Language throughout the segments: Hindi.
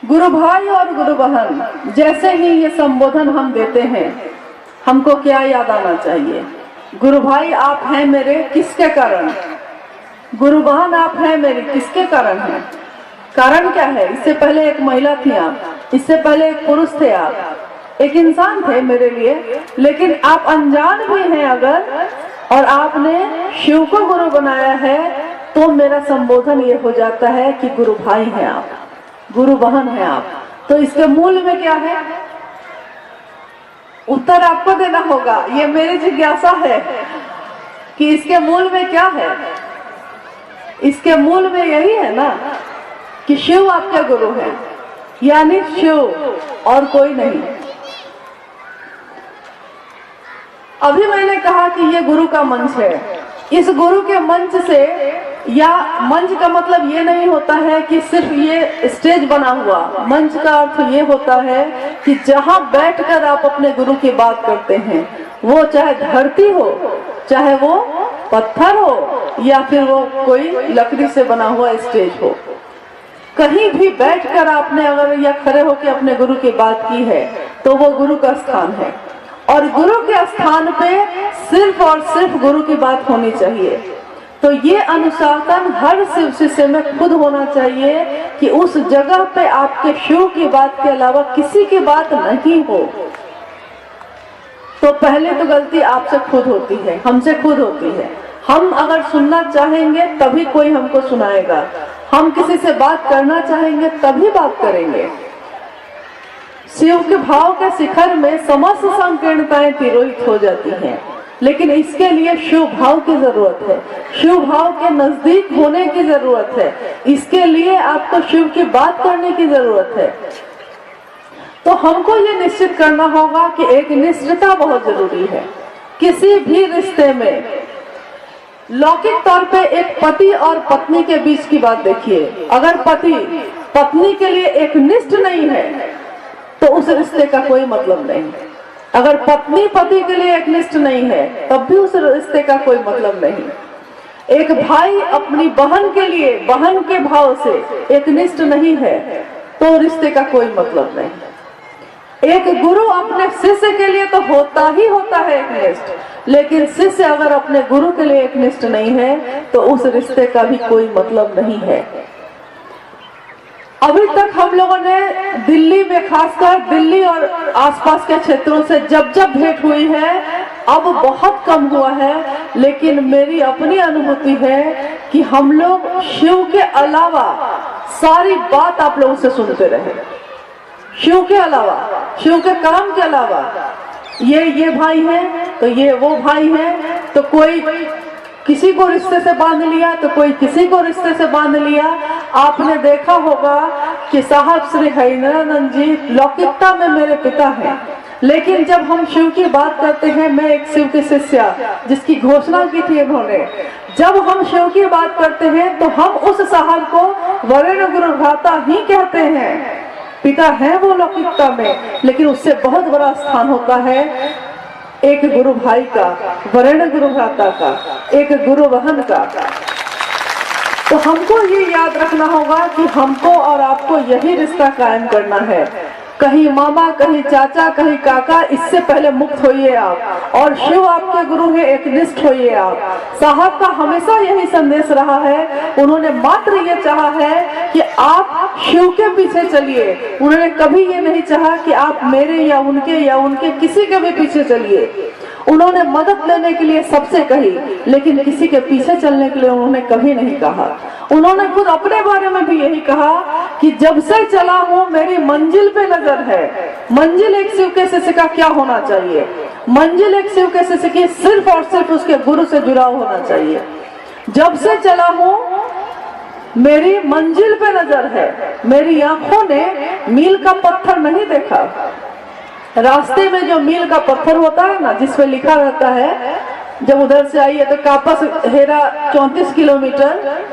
गुरु भाई और गुरु बहन, जैसे ही ये संबोधन हम देते हैं, हमको क्या याद आना चाहिए? गुरु भाई आप हैं मेरे, किसके कारण? गुरु बहन आप हैं मेरी, किसके कारण है? कारण क्या है? इससे पहले एक महिला थी आप, इससे पहले एक पुरुष थे आप, एक इंसान थे मेरे लिए, लेकिन आप अनजान भी हैं अगर, और आपने शिव को गुरु बनाया है, तो मेरा संबोधन ये हो जाता है कि गुरु भाई हैं आप, गुरु बहन हैं आप। तो इसके मूल में क्या है? उत्तर आपको देना होगा। ये मेरी जिज्ञासा है कि इसके मूल में क्या है। इसके मूल में यही है ना कि शिव आपके गुरु हैं, यानी शिव और कोई नहीं। अभी मैंने कहा कि ये गुरु का मंच है। इस गुरु के मंच से, या मंच का मतलब ये नहीं होता है कि सिर्फ ये स्टेज बना हुआ, मंच का अर्थ ये होता है कि जहां बैठकर आप अपने गुरु की बात करते हैं, वो चाहे धरती हो, चाहे वो पत्थर हो, या फिर वो कोई लकड़ी से बना हुआ स्टेज हो, कहीं भी बैठकर आपने अगर या खड़े होकर अपने गुरु की बात की है, तो वो गुरु का स्थान है। और गुरु के स्थान पे सिर्फ और सिर्फ गुरु की बात होनी चाहिए। तो ये अनुशासन हर शिव शिष्य में खुद होना चाहिए कि उस जगह पे आपके शिव की बात के अलावा किसी की बात नहीं हो। तो पहले तो गलती आपसे खुद होती है, हमसे खुद होती है। हम अगर सुनना चाहेंगे तभी कोई हमको सुनाएगा, हम किसी से बात करना चाहेंगे तभी बात करेंगे। शिव के भाव के शिखर में समस्त संकीर्णताएं तिरोहित हो जाती हैं, लेकिन इसके लिए शिव भाव की जरूरत है, शिव भाव के नजदीक होने की जरूरत है। इसके लिए आपको शिव की बात करने की जरूरत है। तो हमको ये निश्चित करना होगा कि एक निष्ठता बहुत जरूरी है किसी भी रिश्ते में। लौकिक तौर पे एक पति और पत्नी के बीच की बात देखिए, अगर पति पत्नी के लिए एक निष्ठ नहीं है तो उस रिश्ते का कोई मतलब नहीं। अगर पत्नी पति के लिए एकनिष्ठ नहीं है, तब भी उस रिश्ते का कोई मतलब नहीं। एक भाई अपनी बहन के लिए, बहन के भाव से एकनिष्ठ नहीं है, तो रिश्ते का कोई मतलब नहीं। एक गुरु अपने शिष्य के लिए तो होता ही होता है एकनिष्ठ, लेकिन शिष्य अगर अपने गुरु के लिए एकनिष्ठ नहीं है, तो उस रिश्ते का भी कोई मतलब नहीं है। अभी तक हम लोगों ने दिल्ली में, खासकर दिल्ली और आसपास के क्षेत्रों से जब जब भेंट हुई है, अब बहुत कम हुआ है, लेकिन मेरी अपनी अनुभूति है कि हम लोग शिव के अलावा सारी बात आप लोगों से सुनते रहे। शिव के अलावा, शिव के काम के अलावा, ये भाई है तो ये वो भाई है, तो कोई किसी को रिश्ते से बांध लिया तो कोई किसी को रिश्ते से बांध लिया। आपने देखा होगा कि साहब श्री हरिनानंद जी लौकिकता में मेरे पिता हैं, लेकिन जब हम शिव की बात करते हैं, मैं एक शिव के शिष्य जिसकी घोषणा की थी इन्होंने, जब हम शिव की बात करते हैं तो हम उस साहब को वरेण्य गुरु भ्राता ही कहते हैं। पिता है वो लौकिकता में, लेकिन उससे बहुत बड़ा स्थान होता है एक गुरु भाई का, वरेण्य गुरु भ्राता का, एक गुरु बहन का। तो हमको ये याद रखना होगा कि हमको और आपको यही रिश्ता कायम करना है। कहीं मामा, कहीं चाचा, कहीं काका, इससे पहले मुक्त होइए आप, और शिव आपके गुरु है, एकनिष्ठ होइए आप। साहब का हमेशा यही संदेश रहा है, उन्होंने मात्र ये चाहा है कि आप शिव के पीछे चलिए। उन्होंने कभी ये नहीं चाहा कि आप मेरे या उनके किसी के भी पीछे चलिए। उन्होंने मदद लेने के लिए सबसे कही, लेकिन किसी के पीछे चलने के लिए उन्होंने कभी नहीं कहा। उन्होंने खुद अपने बारे में भी यही कहा कि जब से चला हूँ मेरी मंजिल पे नजर है। मंजिल एक शिव के शिष्य का क्या होना चाहिए? मंजिल एक शिव के शिष्य की सिर्फ और सिर्फ उसके गुरु से जुड़ाव होना चाहिए। जब से चला हूँ मेरी मंजिल पे नजर है, मेरी आंखों ने मील का पत्थर नहीं देखा। रास्ते में जो मील का पत्थर होता है ना, जिसपे लिखा रहता है जब उधर से आइए तो कापस हेरा 34 किलोमीटर,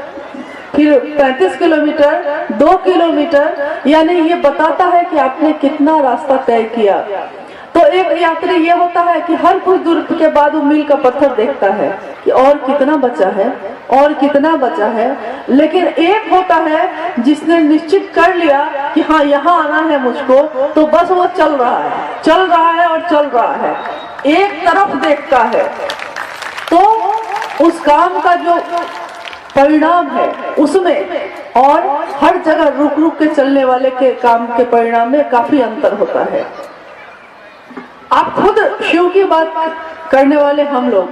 फिर 35 किलोमीटर, 2 किलोमीटर, यानी ये बताता है कि आपने कितना रास्ता तय किया। तो तो एक यात्री ये होता है कि हर कुछ दूर के बाद वो मील का पत्थर देखता है कि और कितना बचा है, और कितना बचा है। लेकिन एक होता है जिसने निश्चित कर लिया कि हाँ यहाँ आना है मुझको, तो बस वो चल रहा है, चल रहा है और चल रहा है, एक तरफ देखता है। तो उस काम का जो परिणाम है उसमें और हर जगह रुक रुक के चलने वाले के काम के परिणाम में काफी अंतर होता है। आप खुद शिव की बात करने वाले हम लोग,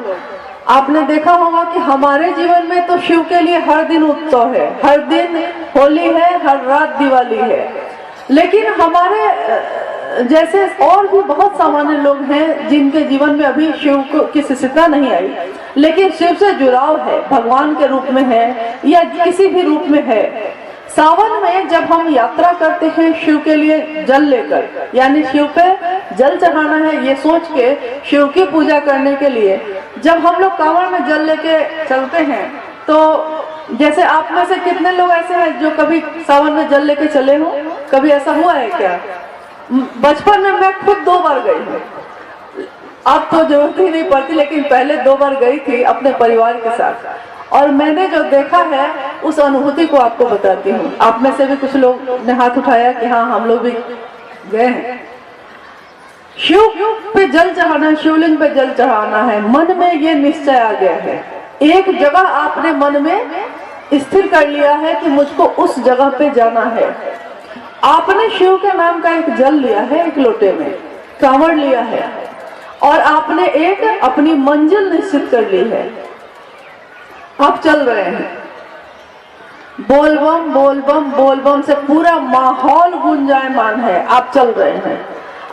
आपने देखा होगा कि हमारे जीवन में तो शिव के लिए हर दिन उत्सव है, हर दिन होली है, हर रात दिवाली है। लेकिन हमारे जैसे और भी बहुत सामान्य लोग हैं जिनके जीवन में अभी शिव की शिष्यता नहीं आई, लेकिन शिव से जुड़ाव है, भगवान के रूप में है या किसी भी रूप में है। सावन में जब हम यात्रा करते हैं शिव के लिए जल लेकर, यानी शिव पे जल चढ़ाना है ये सोच के शिव की पूजा करने के लिए, जब हम लोग कांवड़ में जल लेके चलते हैं, तो जैसे आप में से कितने लोग ऐसे हैं जो कभी सावन में जल लेके चले हो? कभी ऐसा हुआ है क्या? बचपन में मैं खुद 2 बार गई हूँ, अब तो जरूरत ही नहीं पड़ती, लेकिन पहले 2 बार गई थी अपने परिवार के साथ। और मैंने जो देखा है उस अनुभूति को आपको बताती हूँ। आप में से भी कुछ लोग ने हाथ उठाया कि हाँ हम लोग भी गए हैं। शिव पे जल चढ़ाना, शिवलिंग पे जल चढ़ाना है, मन में ये निश्चय आ गया है, एक जगह आपने मन में स्थिर कर लिया है कि मुझको उस जगह पे जाना है। आपने शिव के नाम का एक जल लिया है, एक लोटे में कांवड़ लिया है, और आपने एक अपनी मंजिल निश्चित कर ली है। आप चल रहे हैं, बोलबम बोलबम बोलबम से पूरा माहौल गुंजायमान है। आप चल रहे हैं,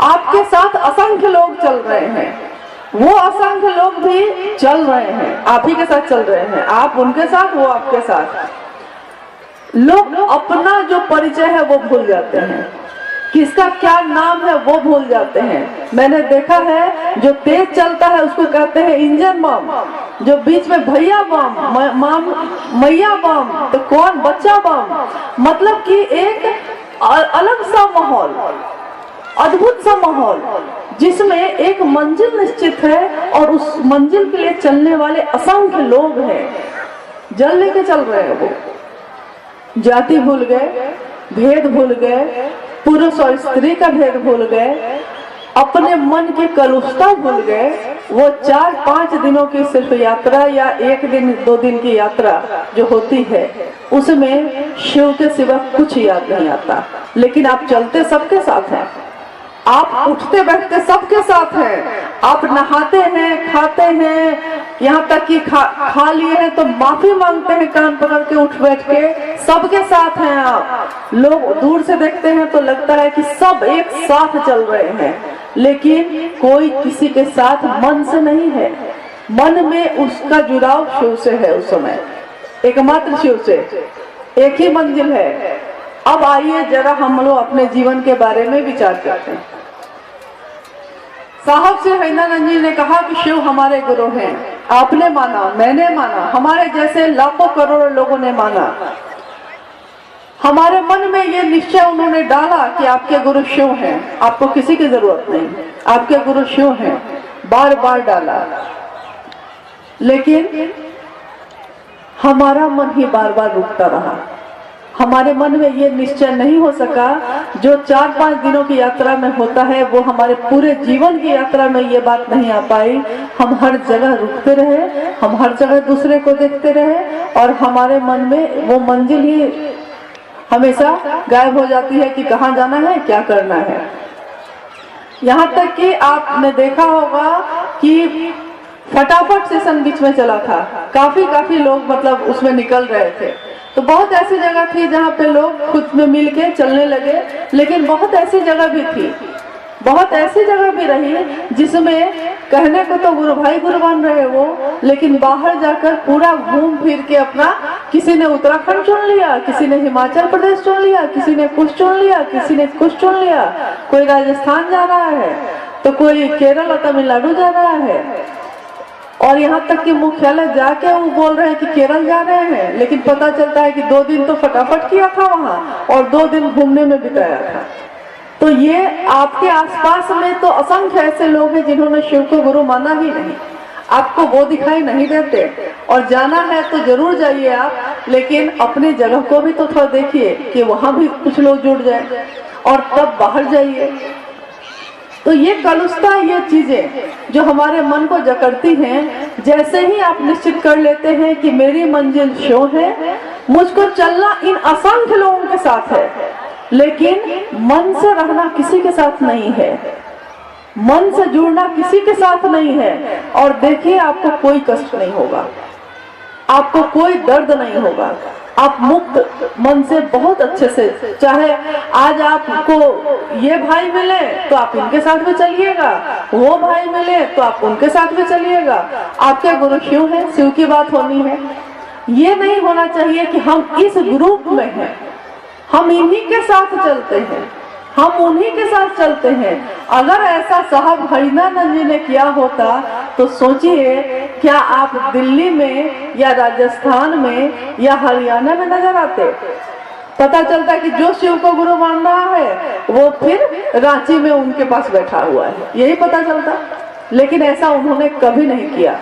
आपके साथ असंख्य लोग चल रहे हैं, वो असंख्य लोग भी चल रहे हैं, आप ही के साथ चल रहे हैं, आप उनके साथ, वो आपके साथ। लोग अपना जो परिचय है वो भूल जाते हैं, किसका क्या नाम है वो भूल जाते हैं। मैंने देखा है जो तेज चलता है उसको कहते हैं इंजन बम, जो बीच में भैया बम, मैया बम, तो कौन बच्चा बम। मतलब कि एक अलग सा माहौल, अद्भुत सा माहौल, जिसमें एक मंजिल निश्चित है और उस मंजिल के लिए चलने वाले असंख्य लोग हैं, जल लेके चल रहे हैं। वो जाति भूल गए, भेद भूल गए, पुरुष और स्त्री का भेद भूल गए, अपने मन की कलुषता भूल गए। वो 4-5 दिनों की सिर्फ यात्रा या 1 दिन 2 दिन की यात्रा जो होती है उसमें शिव के सिवा कुछ याद नहीं आता। लेकिन आप चलते सबके साथ हैं, आप उठते बैठते सबके साथ हैं, आप नहाते हैं, खाते हैं, यहाँ तक कि खा लिए हैं तो माफी मांगते हैं कान पकड़ के उठ बैठ के, सबके साथ हैं आप। लोग दूर से देखते हैं तो लगता है कि सब एक साथ चल रहे हैं, लेकिन कोई किसी के साथ मन से नहीं है। मन में उसका जुड़ाव शिव से है, उस समय एकमात्र शिव से, एक ही मंजिल है। अब आइए जरा हम लोग अपने जीवन के बारे में विचार करते हैं। साहब श्री हरिनारायण जी ने कहा कि शिव हमारे गुरु हैं। आपने माना, मैंने माना, हमारे जैसे लाखों करोड़ों लोगों ने माना। हमारे मन में ये निश्चय उन्होंने डाला कि आपके गुरु शिव हैं, आपको किसी की जरूरत नहीं, आपके गुरु शिव हैं, बार बार डाला। लेकिन हमारा मन ही बार बार रुकता रहा। हमारे मन में ये निश्चय नहीं हो सका जो 4-5 दिनों की यात्रा में होता है, वो हमारे पूरे जीवन की यात्रा में ये बात नहीं आ पाई। हम हर जगह रुकते रहे, हम हर जगह दूसरे को देखते रहे, और हमारे मन में वो मंजिल ही हमेशा गायब हो जाती है कि कहाँ जाना है, क्या करना है। यहाँ तक कि आपने देखा होगा कि फटाफट सेशन बीच में चला था, काफी लोग मतलब उसमें निकल रहे थे। तो बहुत ऐसी जगह थी जहाँ पे लोग खुद में मिल के चलने लगे, लेकिन बहुत ऐसी जगह भी थी, बहुत ऐसी जगह भी रही जिसमें कहने को तो गुरु भाई गुरु बन रहे वो, लेकिन बाहर जाकर पूरा घूम फिर के अपना, किसी ने उत्तराखंड चुन लिया, किसी ने हिमाचल प्रदेश चुन लिया, किसी ने कुछ चुन लिया, किसी ने कुछ चुन लिया, कोई राजस्थान जा रहा है तो कोई केरल और तमिलनाडु जा रहा है। और यहाँ तक कि मुख्यालय जाके वो बोल रहे हैं कि केरल जा रहे हैं, लेकिन पता चलता है कि 2 दिन तो फटाफट किया था वहाँ और 2 दिन घूमने में बिताया था। तो ये आपके आसपास में तो असंख्य ऐसे लोग हैं जिन्होंने शिव को गुरु माना ही नहीं, आपको वो दिखाई नहीं देते। और जाना है तो जरूर जाइए आप, लेकिन अपनी जगह को भी तो थोड़ा देखिए कि वहां भी कुछ लोग जुड़ जाए, और तब बाहर जाइए। तो ये कलुषता, ये चीजें जो हमारे मन को जकड़ती हैं, जैसे ही आप निश्चित कर लेते हैं कि मेरी मंजिल शिव है, मुझको चलना इन असंख्य लोगों के साथ है, लेकिन मन से रहना किसी के साथ नहीं है, मन से जुड़ना किसी के साथ नहीं है। और देखिए आपको कोई कष्ट नहीं होगा, आपको कोई दर्द नहीं होगा, आप मुक्त मन से बहुत अच्छे से, चाहे आज आपको ये भाई मिले तो आप इनके साथ में चलिएगा, वो भाई मिले तो आप उनके साथ में चलिएगा। आपके गुरु शिव है, शिव की बात होनी है। ये नहीं होना चाहिए कि हम इस ग्रुप में हैं, हम इन्हीं के साथ चलते हैं, हम उन्हीं के साथ चलते हैं। अगर ऐसा साहब हरिनानंद जी ने किया होता तो सोचिए, क्या आप दिल्ली में या राजस्थान में या हरियाणा में नजर आते? पता चलता कि जो शिव को गुरु मान रहा है वो फिर रांची में उनके पास बैठा हुआ है, यही पता चलता। लेकिन ऐसा उन्होंने कभी नहीं किया।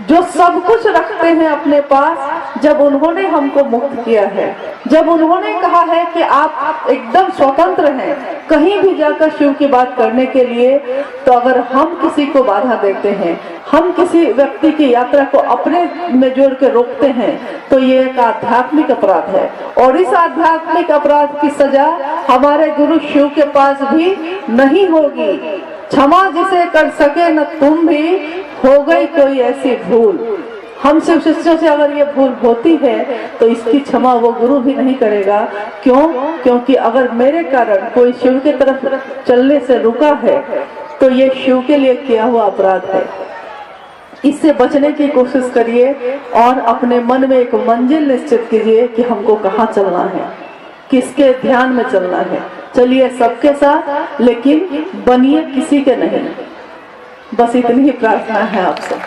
जो सब कुछ रखते हैं अपने पास, जब उन्होंने हमको मुक्त किया है, जब उन्होंने कहा है कि आप एकदम स्वतंत्र हैं कहीं भी जाकर शिव की बात करने के लिए, तो अगर हम किसी को बाधा देते हैं, हम किसी व्यक्ति की यात्रा को अपने में जोड़ के रोकते हैं, तो ये एक आध्यात्मिक अपराध है। और इस आध्यात्मिक अपराध की सजा हमारे गुरु शिव के पास भी नहीं होगी। क्षमा जिसे कर सके न तुम भी, हो गई कोई ऐसी भूल। हम शिव शिष्यों से अगर ये भूल होती है तो इसकी क्षमा वो गुरु भी नहीं करेगा। क्यों? क्योंकि अगर मेरे कारण कोई शिव की तरफ चलने से रुका है तो ये शिव के लिए किया हुआ अपराध है। इससे बचने की कोशिश करिए और अपने मन में एक मंजिल निश्चित कीजिए कि हमको कहाँ चलना है, किसके ध्यान में चलना है। चलिए सबके साथ, लेकिन बनिए किसी के नहीं। बस इतनी ही प्रार्थना है आपसे।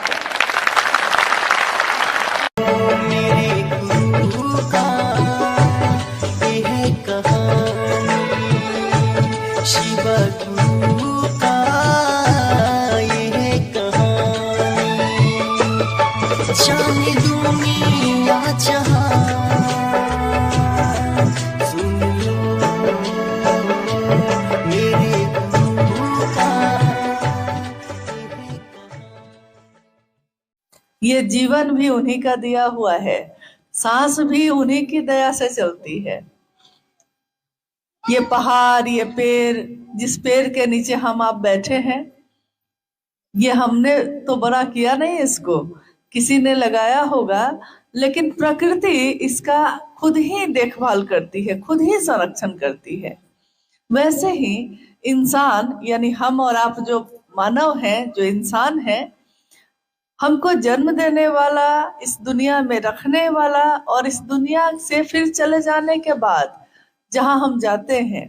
ये जीवन भी उन्हीं का दिया हुआ है, सांस भी उन्हीं की दया से चलती है। ये पहाड़, ये पेड़, जिस पेड़ के नीचे हम आप बैठे हैं, ये हमने तो बड़ा किया नहीं, इसको किसी ने लगाया होगा, लेकिन प्रकृति इसका खुद ही देखभाल करती है, खुद ही संरक्षण करती है। वैसे ही इंसान यानी हम और आप जो मानव हैं, जो इंसान हैं, हमको जन्म देने वाला, इस दुनिया में रखने वाला, और इस दुनिया से फिर चले जाने के बाद जहां हम जाते हैं,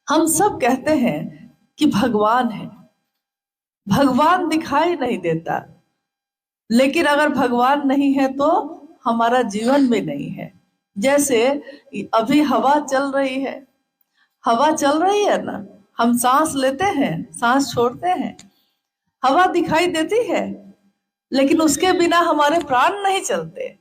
हम सब कहते हैं कि भगवान है। भगवान दिखाई नहीं देता, लेकिन अगर भगवान नहीं है तो हमारा जीवन भी नहीं है। जैसे अभी हवा चल रही है, हवा चल रही है ना, हम सांस लेते हैं, सांस छोड़ते हैं, हवा दिखाई देती है, लेकिन उसके बिना हमारे प्राण नहीं चलते।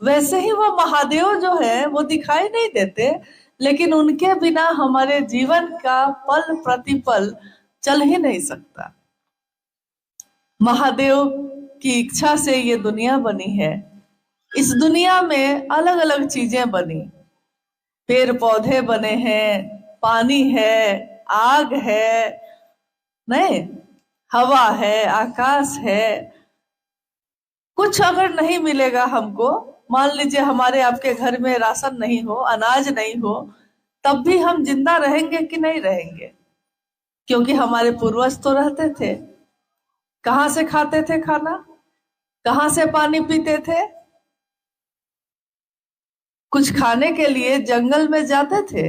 वैसे ही वो महादेव जो है वो दिखाई नहीं देते, लेकिन उनके बिना हमारे जीवन का पल प्रतिपल चल ही नहीं सकता। महादेव की इच्छा से ये दुनिया बनी है। इस दुनिया में अलग अलग चीजें बनी, पेड़ पौधे बने हैं, पानी है, आग है, नहीं, हवा है, आकाश है। कुछ अगर नहीं मिलेगा हमको, मान लीजिए हमारे आपके घर में राशन नहीं हो, अनाज नहीं हो, तब भी हम जिंदा रहेंगे कि नहीं रहेंगे? क्योंकि हमारे पूर्वज तो रहते थे। कहाँ से खाते थे खाना, कहाँ से पानी पीते थे? कुछ खाने के लिए जंगल में जाते थे,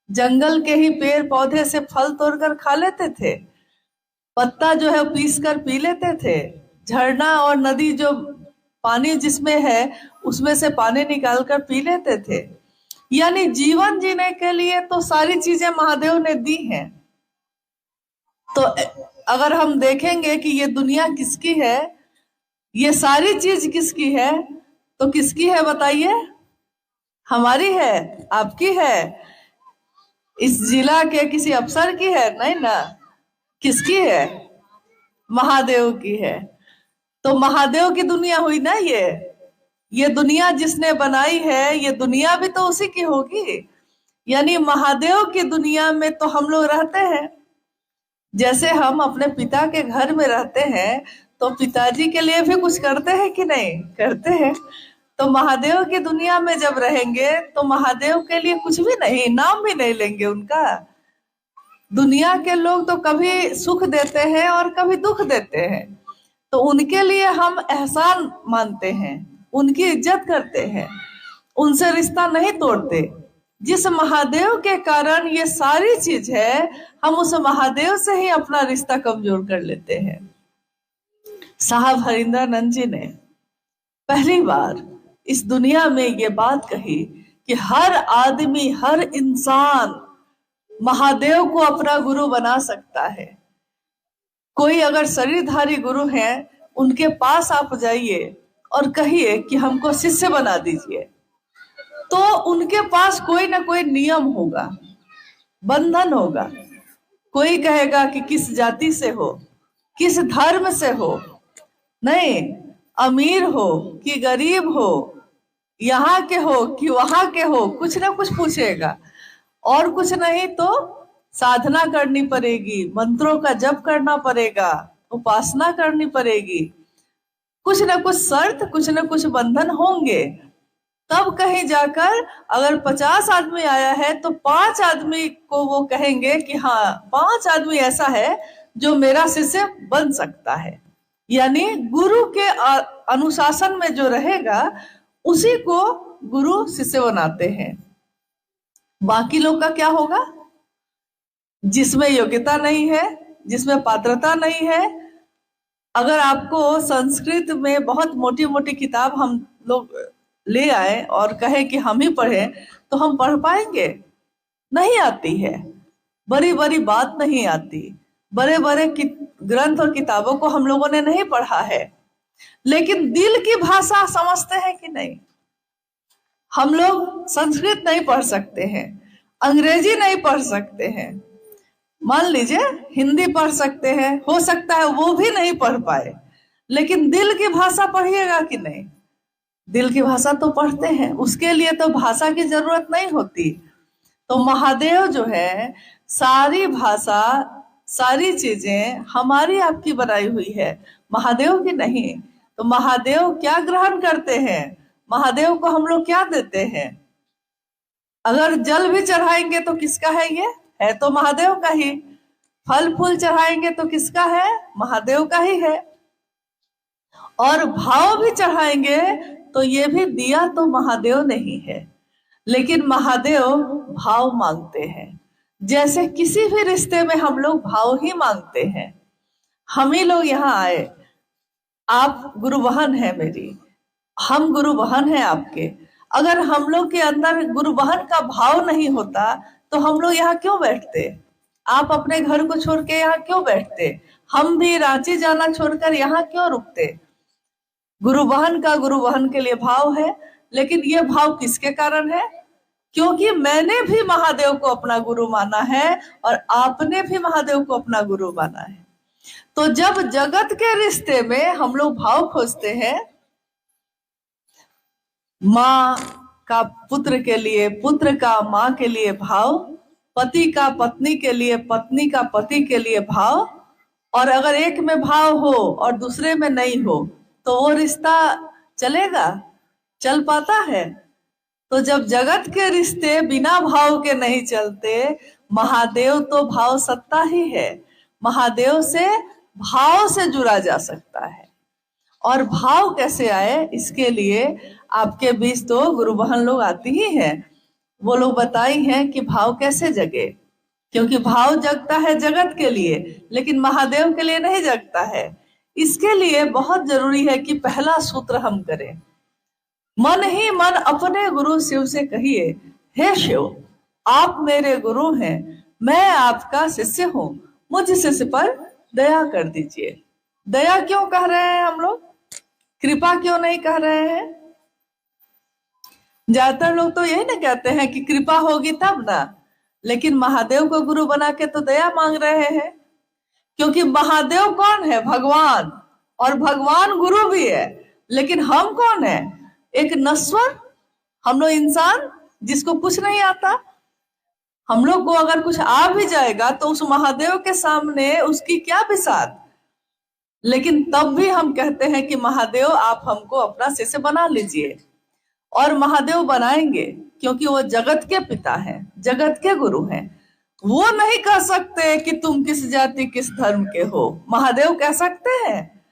जंगल के ही पेड़ पौधे से फल तोड़कर खा लेते थे, पत्ता जो है पीस कर पी लेते थे, झरना और नदी जो पानी जिसमें है उसमें से पानी निकाल कर पी लेते थे। यानी जीवन जीने के लिए तो सारी चीजें महादेव ने दी हैं। तो अगर हम देखेंगे कि ये दुनिया किसकी है, ये सारी चीज किसकी है, तो किसकी है बताइए? हमारी है, आपकी है, इस जिला के किसी अफसर की है? नहीं ना। किसकी है? महादेव की है। तो महादेव की दुनिया हुई ना ये दुनिया जिसने बनाई है, ये दुनिया भी तो उसी की होगी। यानी महादेव की दुनिया में तो हम लोग रहते हैं। जैसे हम अपने पिता के घर में रहते हैं तो पिताजी के लिए भी कुछ करते हैं कि नहीं करते हैं। तो महादेव की दुनिया में जब रहेंगे तो महादेव के लिए कुछ भी नहीं, नाम भी नहीं लेंगे उनका। दुनिया के लोग तो कभी सुख देते हैं और कभी दुख देते हैं, तो उनके लिए हम एहसान मानते हैं, उनकी इज्जत करते हैं, उनसे रिश्ता नहीं तोड़ते। जिस महादेव के कारण ये सारी चीज है, हम उस महादेव से ही अपना रिश्ता कमजोर कर लेते हैं। साहब हरिंद्रानंद जी ने पहली बार इस दुनिया में ये बात कही कि हर आदमी, हर इंसान महादेव को अपना गुरु बना सकता है। कोई अगर शरीरधारी गुरु है, उनके पास आप जाइए और कहिए कि हमको शिष्य बना दीजिए, तो उनके पास कोई ना कोई नियम होगा, बंधन होगा। कोई कहेगा कि किस जाति से हो, किस धर्म से हो, नहीं, अमीर हो कि गरीब हो, यहाँ के हो कि वहां के हो, कुछ ना कुछ पूछेगा। और कुछ नहीं तो साधना करनी पड़ेगी, मंत्रों का जप करना पड़ेगा, उपासना करनी पड़ेगी, कुछ ना कुछ शर्त, कुछ ना कुछ बंधन होंगे। तब कहीं जाकर अगर 50 आदमी आया है तो 5 आदमी को वो कहेंगे कि हाँ, 5 आदमी ऐसा है जो मेरा शिष्य बन सकता है। यानी गुरु के अनुशासन में जो रहेगा उसी को गुरु शिष्य बनाते हैं। बाकी लोग का क्या होगा? जिसमें योग्यता नहीं है, जिसमें पात्रता नहीं है। अगर आपको संस्कृत में बहुत मोटी मोटी किताब हम लोग ले आए और कहे कि हम ही पढ़े, तो हम पढ़ पाएंगे? नहीं आती है। बड़ी बड़ी बात नहीं आती, बड़े बड़े ग्रंथ और किताबों को हम लोगों ने नहीं पढ़ा है, लेकिन दिल की भाषा समझते हैं कि नहीं? हम लोग संस्कृत नहीं पढ़ सकते हैं, अंग्रेजी नहीं पढ़ सकते हैं, मान लीजिए हिंदी पढ़ सकते हैं, हो सकता है वो भी नहीं पढ़ पाए, लेकिन दिल की भाषा पढ़िएगा कि नहीं? दिल की भाषा तो पढ़ते हैं, उसके लिए तो भाषा की जरूरत नहीं होती। तो महादेव जो है, सारी भाषा, सारी चीजें हमारी आपकी बनाई हुई है, महादेव की नहीं। तो महादेव क्या ग्रहण करते हैं, महादेव को हम लोग क्या देते हैं? अगर जल भी चढ़ाएंगे तो किसका है? ये है तो महादेव का ही। फल फूल चढ़ाएंगे तो किसका है? महादेव का ही है। और भाव भी चढ़ाएंगे तो ये भी दिया तो महादेव नहीं है, लेकिन महादेव भाव मांगते हैं। जैसे किसी भी रिश्ते में हम लोग भाव ही मांगते हैं। हम ही लोग यहाँ आए, आप गुरु बहन है मेरी, हम गुरु बहन है आपके। अगर हम लोग के अंदर गुरु बहन का भाव नहीं होता तो हम लोग यहाँ क्यों बैठते? आप अपने घर को छोड़ के यहाँ क्यों बैठते? हम भी रांची जाना छोड़कर यहाँ क्यों रुकते? गुरु बहन का गुरु बहन के लिए भाव है, लेकिन ये भाव किसके कारण है? क्योंकि मैंने भी महादेव को अपना गुरु माना है और आपने भी महादेव को अपना गुरु माना है। तो जब जगत के रिश्ते में हम लोग भाव खोजते हैं, माँ का पुत्र के लिए, पुत्र का माँ के लिए भाव, पति का पत्नी के लिए, पत्नी का पति के लिए भाव, और अगर एक में भाव हो और दूसरे में नहीं हो तो वो रिश्ता चलेगा? चल पाता है? तो जब जगत के रिश्ते बिना भाव के नहीं चलते, महादेव तो भाव सत्ता ही है। महादेव से भाव से जुड़ा जा सकता है। और भाव कैसे आए, इसके लिए आपके बीच तो गुरु बहन लोग आती ही हैं, वो लोग बताई हैं कि भाव कैसे जगे। क्योंकि भाव जगता है जगत के लिए, लेकिन महादेव के लिए नहीं जगता है। इसके लिए बहुत जरूरी है कि पहला सूत्र हम करें, मन ही मन अपने गुरु शिव से कहिए, हे शिव, आप मेरे गुरु हैं, मैं आपका शिष्य हूं, मुझ शिष्य पर दया कर दीजिए। दया क्यों कह रहे हैं हम लोग, कृपा क्यों नहीं कह रहे हैं? ज्यादातर लोग तो यही ना कहते हैं कि कृपा होगी तब ना, लेकिन महादेव को गुरु बना के तो दया मांग रहे हैं। क्योंकि महादेव कौन है? भगवान, और भगवान गुरु भी है। लेकिन हम कौन है? एक नश्वर, हम लोग इंसान जिसको कुछ नहीं आता। हम लोग को अगर कुछ आ भी जाएगा तो उस महादेव के सामने उसकी क्या बिसात। लेकिन तब भी हम कहते हैं कि महादेव आप हमको अपना शिष्य बना लीजिए। और महादेव बनाएंगे क्योंकि वो जगत के पिता हैं, जगत के गुरु हैं। वो नहीं कह सकते कि तुम किस जाति किस धर्म के हो। महादेव कह सकते हैं,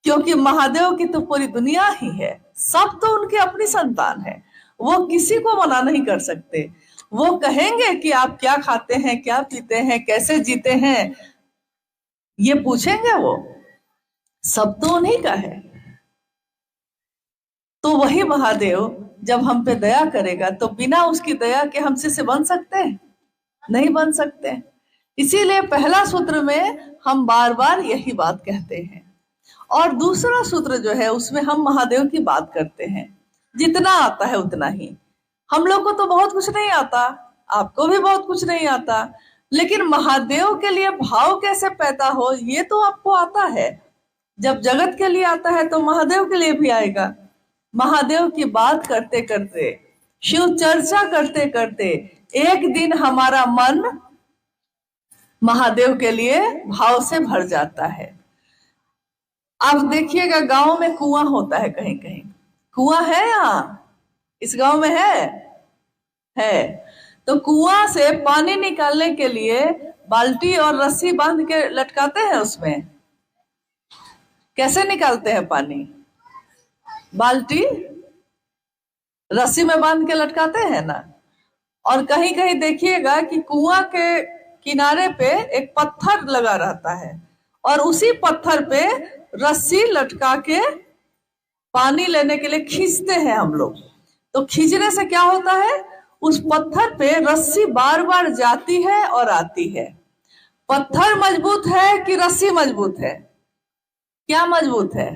क्योंकि महादेव की तो पूरी दुनिया ही है, सब तो उनकी अपनी संतान है। वो किसी को मना नहीं कर सकते। वो कहेंगे कि आप क्या खाते हैं, क्या पीते हैं, कैसे जीते हैं, ये पूछेंगे। वो सब तो उन्हीं का है। तो वही महादेव जब हम पे दया करेगा तो बिना उसकी दया के हम शिष्य बन सकते हैं? नहीं बन सकते। इसीलिए पहला सूत्र में हम बार बार यही बात कहते हैं, और दूसरा सूत्र जो है उसमें हम महादेव की बात करते हैं। जितना आता है उतना ही। हम लोग को तो बहुत कुछ नहीं आता, आपको भी बहुत कुछ नहीं आता, लेकिन महादेव के लिए भाव कैसे पैदा हो ये तो आपको आता है। जब जगत के लिए आता है तो महादेव के लिए भी आएगा। महादेव की बात करते करते, शिव चर्चा करते करते एक दिन हमारा मन महादेव के लिए भाव से भर जाता है। आप देखिएगा गांव में कुआं होता है, कहीं कहीं कुआं है। यहाँ इस गांव में है। तो कुआं से पानी निकालने के लिए बाल्टी और रस्सी बांध के लटकाते हैं। उसमें कैसे निकालते हैं पानी? बाल्टी रस्सी में बांध के लटकाते हैं ना। और कहीं कहीं देखिएगा कि कुआं के किनारे पे एक पत्थर लगा रहता है, और उसी पत्थर पे रस्सी लटका के पानी लेने के लिए खींचते हैं हम लोग। तो खींचने से क्या होता है? उस पत्थर पे रस्सी बार बार जाती है और आती है। पत्थर मजबूत है कि रस्सी मजबूत है? क्या मजबूत है?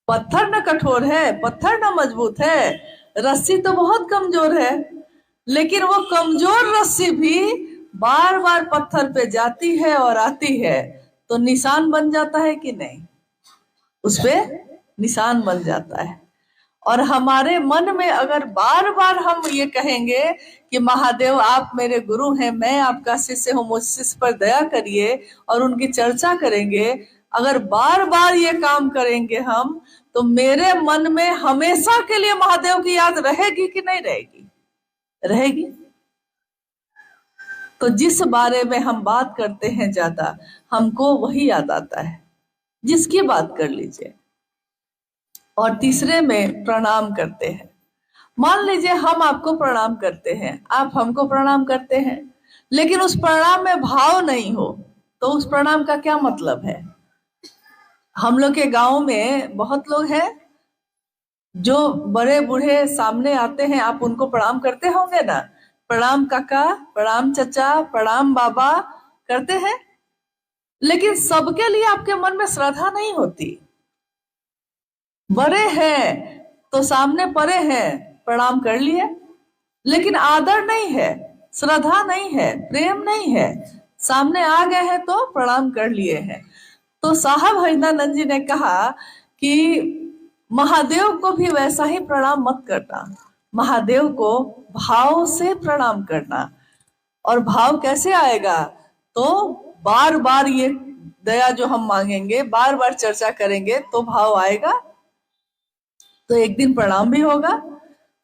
पत्थर न कठोर है, पत्थर न मजबूत है, रस्सी तो बहुत कमजोर है। लेकिन वो कमजोर रस्सी भी बार बार पत्थर पे जाती है और आती है, तो निशान बन जाता है कि नहीं? उस पे निशान बन जाता है। और हमारे मन में अगर बार बार हम ये कहेंगे कि महादेव आप मेरे गुरु हैं, मैं आपका शिष्य हूँ, मुझ शिष्य पर दया करिए, और उनकी चर्चा करेंगे, अगर बार बार ये काम करेंगे हम, तो मेरे मन में हमेशा के लिए महादेव की याद रहेगी कि नहीं रहेगी? रहेगी। तो जिस बारे में हम बात करते हैं ज्यादा, हमको वही याद आता है। जिसकी बात कर लीजिए। और तीसरे में प्रणाम करते हैं। मान लीजिए हम आपको प्रणाम करते हैं, आप हमको प्रणाम करते हैं, लेकिन उस प्रणाम में भाव नहीं हो, तो उस प्रणाम का क्या मतलब है? हम लोग के गांव में बहुत लोग हैं जो बड़े बूढ़े सामने आते हैं, आप उनको प्रणाम करते होंगे ना। प्रणाम काका, प्रणाम चचा, प्रणाम बाबा करते हैं, लेकिन सबके लिए आपके मन में श्रद्धा नहीं होती। बड़े हैं तो सामने पड़े हैं, प्रणाम कर लिए, लेकिन आदर नहीं है, श्रद्धा नहीं है, प्रेम नहीं है। सामने आ गए हैं तो प्रणाम कर लिए हैं। तो साहब हरिदानंद जी ने कहा कि महादेव को भी वैसा ही प्रणाम मत करना, महादेव को भाव से प्रणाम करना। और भाव कैसे आएगा? तो बार बार ये दया जो हम मांगेंगे, बार बार चर्चा करेंगे तो भाव आएगा, तो एक दिन प्रणाम भी होगा।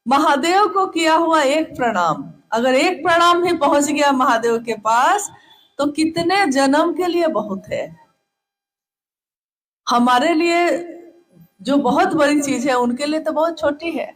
महादेव को किया हुआ एक प्रणाम, अगर एक प्रणाम भी पहुंच गया महादेव के पास, तो कितने जन्म के लिए बहुत है। हमारे लिए जो बहुत बड़ी चीज है, उनके लिए तो बहुत छोटी है।